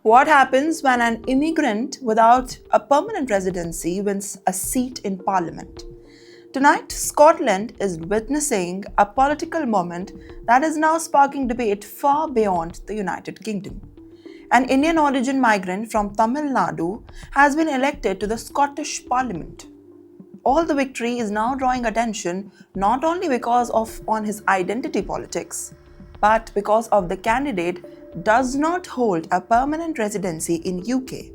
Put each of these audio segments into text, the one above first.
What happens when an immigrant without a permanent residency wins a seat in parliament? Tonight, Scotland is witnessing a political moment that is now sparking debate far beyond the United Kingdom. An Indian origin migrant from Tamil Nadu has been elected to the Scottish Parliament. All the victory is now drawing attention not only because of his identity politics, but because of the candidate does not hold a permanent residency in UK.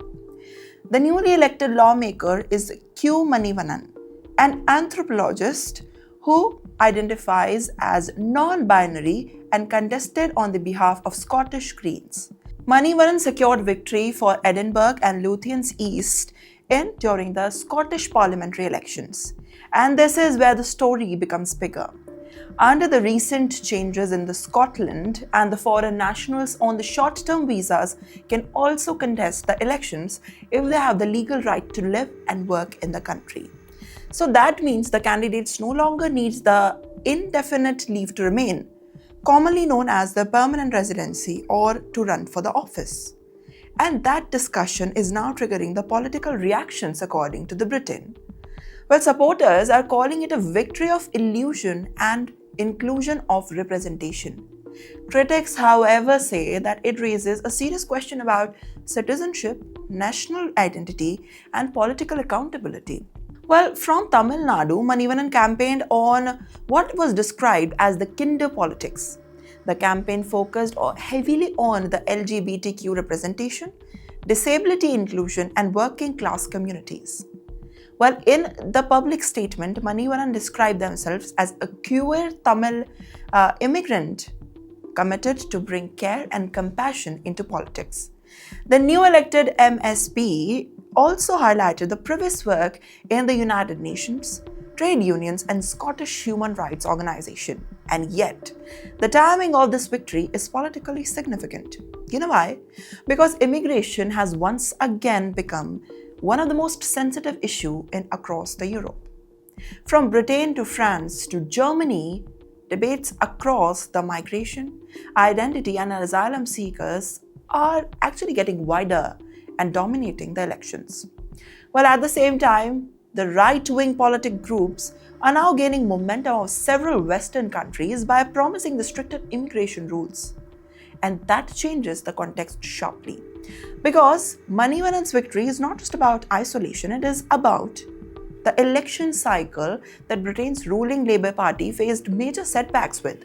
The newly elected lawmaker is Q Manivannan, an anthropologist who identifies as non-binary and contested on the behalf of Scottish Greens. Manivannan secured victory for Edinburgh and Lothians East during the Scottish parliamentary elections. And this is where the story becomes bigger. Under the recent changes in Scotland, and the foreign nationals on the short-term visas can also contest the elections if they have the legal right to live and work in the country. So that means the candidates no longer need the indefinite leave to remain, commonly known as the permanent residency, or to run for the office. And that discussion is now triggering the political reactions according to the Britain. Well, supporters are calling it a victory of illusion and inclusion of representation. Critics, however, say that it raises a serious question about citizenship, national identity, and political accountability. Well, from Tamil Nadu, Manivannan campaigned on what was described as the kinder politics. The campaign focused heavily on the LGBTQ representation, disability inclusion, and working class communities. Well, in the public statement, Manivannan described themselves as a queer Tamil immigrant committed to bring care and compassion into politics. The new elected MSP also highlighted the previous work in the United Nations, trade unions, and Scottish human rights organization. And yet, the timing of this victory is politically significant. You know why? Because immigration has once again become one of the most sensitive issues across Europe. From Britain to France to Germany, debates across the migration, identity, and asylum seekers are actually getting wider and dominating the elections. While at the same time, the right-wing politic groups are now gaining momentum of several Western countries by promising the stricter immigration rules. And that changes the context sharply. Because Manivannan's victory is not just about isolation, it is about the election cycle that Britain's ruling Labour Party faced major setbacks with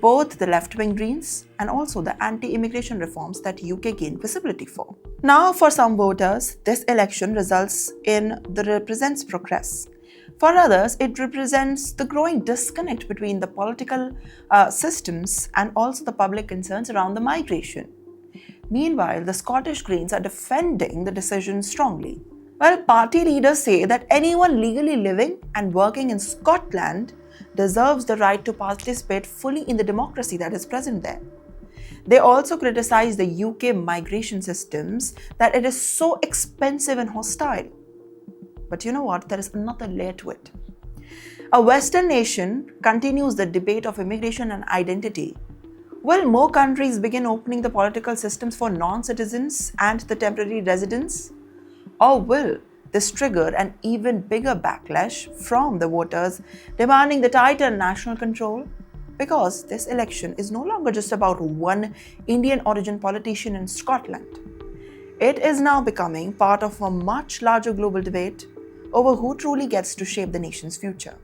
both the left-wing Greens and also the anti-immigration reforms that UK gained visibility for. Now, for some voters, this election represents progress. For others, it represents the growing disconnect between the political systems and also the public concerns around the migration. Meanwhile, the Scottish Greens are defending the decision strongly. Well, party leaders say that anyone legally living and working in Scotland deserves the right to participate fully in the democracy that is present there. They also criticize the UK migration systems, that it is so expensive and hostile. But you know what? There is another layer to it. A Western nation continues the debate of immigration and identity. Will more countries begin opening the political systems for non-citizens and the temporary residents? Or will this trigger an even bigger backlash from the voters demanding the tighter national control? Because this election is no longer just about one Indian origin politician in Scotland. It is now becoming part of a much larger global debate over who truly gets to shape the nation's future.